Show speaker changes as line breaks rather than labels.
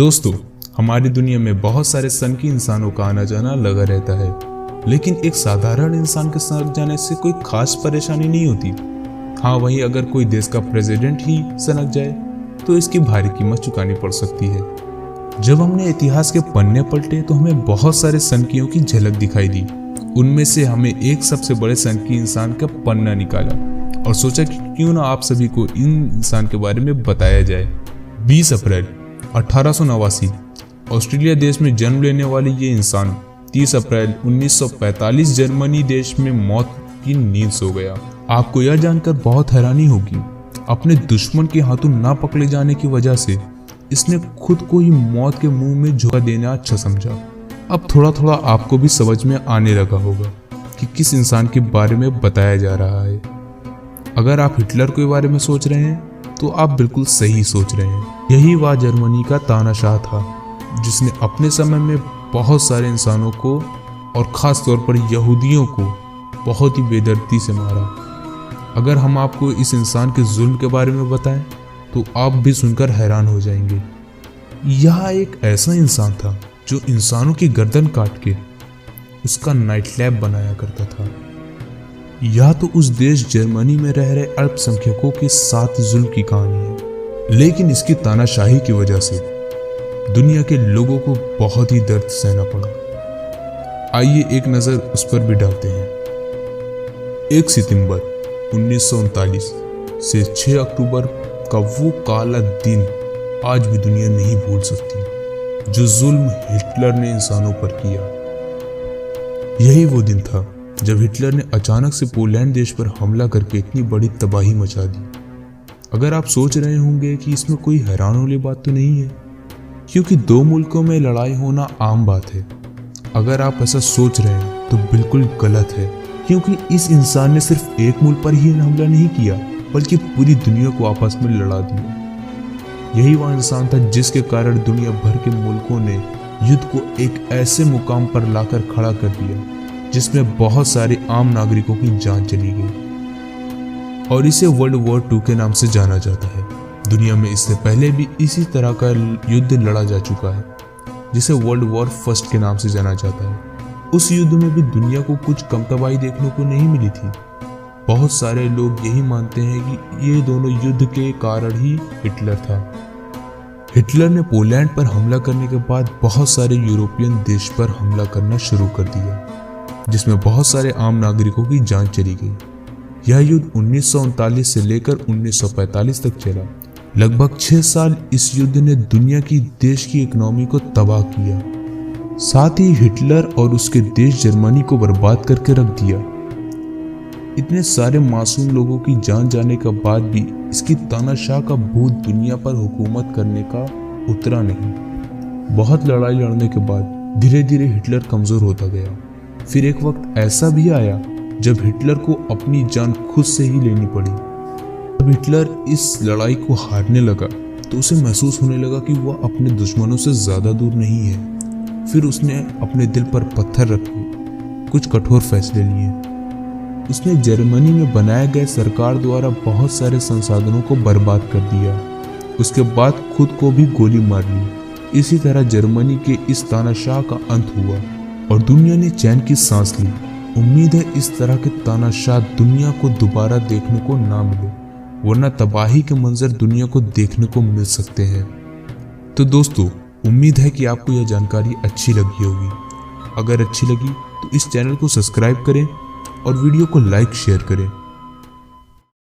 दोस्तों, हमारी दुनिया में बहुत सारे सनकी इंसानों का आना जाना लगा रहता है, लेकिन एक साधारण इंसान के सनक जाने से कोई खास परेशानी नहीं होती। हाँ, वहीं अगर कोई देश का प्रेसिडेंट ही सनक जाए तो इसकी भारी कीमत चुकानी पड़ सकती है। जब हमने इतिहास के पन्ने पलटे तो हमें बहुत सारे सनकियों की झलक दिखाई दी। उनमें से हमें एक सबसे बड़े सनकी इंसान का पन्ना निकाला और सोचा कि क्यों ना आप सभी को इन इंसान के बारे में बताया जाए। 20 अप्रैल 1889 ऑस्ट्रेलिया देश में जन्म लेने वाले ये इंसान 30 अप्रैल 1945 जर्मनी देश में मौत की नींद सो गया। आपको यह जानकर बहुत हैरानी होगी, अपने दुश्मन के हाथों ना पकड़े जाने की वजह से इसने खुद को ही मौत के मुंह में झोंका देना अच्छा समझा। अब थोड़ा थोड़ा आपको भी समझ में आने लगा होगा कि किस इंसान के बारे में बताया जा रहा है। अगर आप हिटलर के बारे में सोच रहे हैं तो आप बिल्कुल सही सोच रहे हैं। यही वह जर्मनी का तानाशाह था जिसने अपने समय में बहुत सारे इंसानों को और खास तौर पर यहूदियों को बहुत ही बेदर्दी से मारा। अगर हम आपको इस इंसान के जुल्म के बारे में बताएं तो आप भी सुनकर हैरान हो जाएंगे। यह एक ऐसा इंसान था जो इंसानों की गर्दन काट के उसका नाइट लैब बनाया करता था। यह तो उस देश जर्मनी में रह रहे अल्पसंख्यकों के साथ जुल्म की कहानी है, लेकिन इसकी तानाशाही की वजह से दुनिया के लोगों को बहुत ही दर्द सहना पड़ा। आइए एक नजर उस पर भी डालते हैं। 1 सितंबर 1939 से 6 अक्टूबर का वो काला दिन आज भी दुनिया नहीं भूल सकती जो जुल्म हिटलर ने इंसानों पर किया। यही वो दिन था जब हिटलर ने अचानक से पोलैंड देश पर हमला करके इतनी बड़ी तबाही मचा दी। अगर आप सोच रहे होंगे कि इसमें कोई हैरान वाली बात तो नहीं है, क्योंकि 2 मुल्कों में लड़ाई होना आम बात है। अगर आप ऐसा सोच रहे हैं तो बिल्कुल गलत है, क्योंकि इस इंसान ने सिर्फ एक मुल्क पर ही हमला नहीं किया बल्कि पूरी दुनिया को आपस में लड़ा दिया। यही वह इंसान था जिसके कारण दुनिया भर के मुल्कों ने युद्ध को एक ऐसे मुकाम पर लाकर खड़ा कर दिया जिसमें बहुत सारे आम नागरिकों की जान चली गई, और इसे वर्ल्ड वॉर 2 के नाम से जाना जाता है। दुनिया में इससे पहले भी इसी तरह का युद्ध लड़ा जा चुका है जिसे वर्ल्ड वॉर 1 के नाम से जाना जाता है। उस युद्ध में भी दुनिया को कुछ कम तबाही देखने को नहीं मिली थी। बहुत सारे लोग यही मानते हैं कि ये दोनों युद्ध के कारण ही हिटलर था। हिटलर ने पोलैंड पर हमला करने के बाद बहुत सारे यूरोपियन देश पर हमला करना शुरू कर दिया, जिसमें बहुत सारे आम नागरिकों की जान चली गई। यह युद्ध 1939 से लेकर 1945 तक चला। लगभग 6 साल इस युद्ध ने दुनिया की देश की इकोनॉमी को तबाह किया। साथ ही हिटलर और उसके देश जर्मनी को बर्बाद करके रख दिया। इतने सारे मासूम लोगों की जान जाने के बाद भी इसकी तानाशाह का भूत दुनिया पर हुकूमत करने का उतरा नहीं। बहुत लड़ाई लड़ने के बाद धीरे धीरे हिटलर कमजोर होता गया। फिर एक वक्त ऐसा भी आया जब हिटलर को अपनी जान खुद से ही लेनी पड़ी। जब हिटलर इस लड़ाई को हारने लगा तो उसे महसूस होने लगा कि वह अपने दुश्मनों से ज्यादा दूर नहीं है। फिर उसने अपने दिल पर पत्थर रखे, कुछ कठोर फैसले लिए। उसने जर्मनी में बनाए गए सरकार द्वारा बहुत सारे संसाधनों को बर्बाद कर दिया। उसके बाद खुद को भी गोली मार ली। इसी तरह जर्मनी के इस तानाशाह का अंत हुआ और दुनिया ने चैन की सांस ली। उम्मीद है इस तरह के तानाशाह दुनिया को दोबारा देखने को ना मिले, वरना तबाही के मंजर दुनिया को देखने को मिल सकते हैं। तो दोस्तों, उम्मीद है कि आपको यह जानकारी अच्छी लगी होगी। अगर अच्छी लगी तो इस चैनल को सब्सक्राइब करें और वीडियो को लाइक शेयर करें।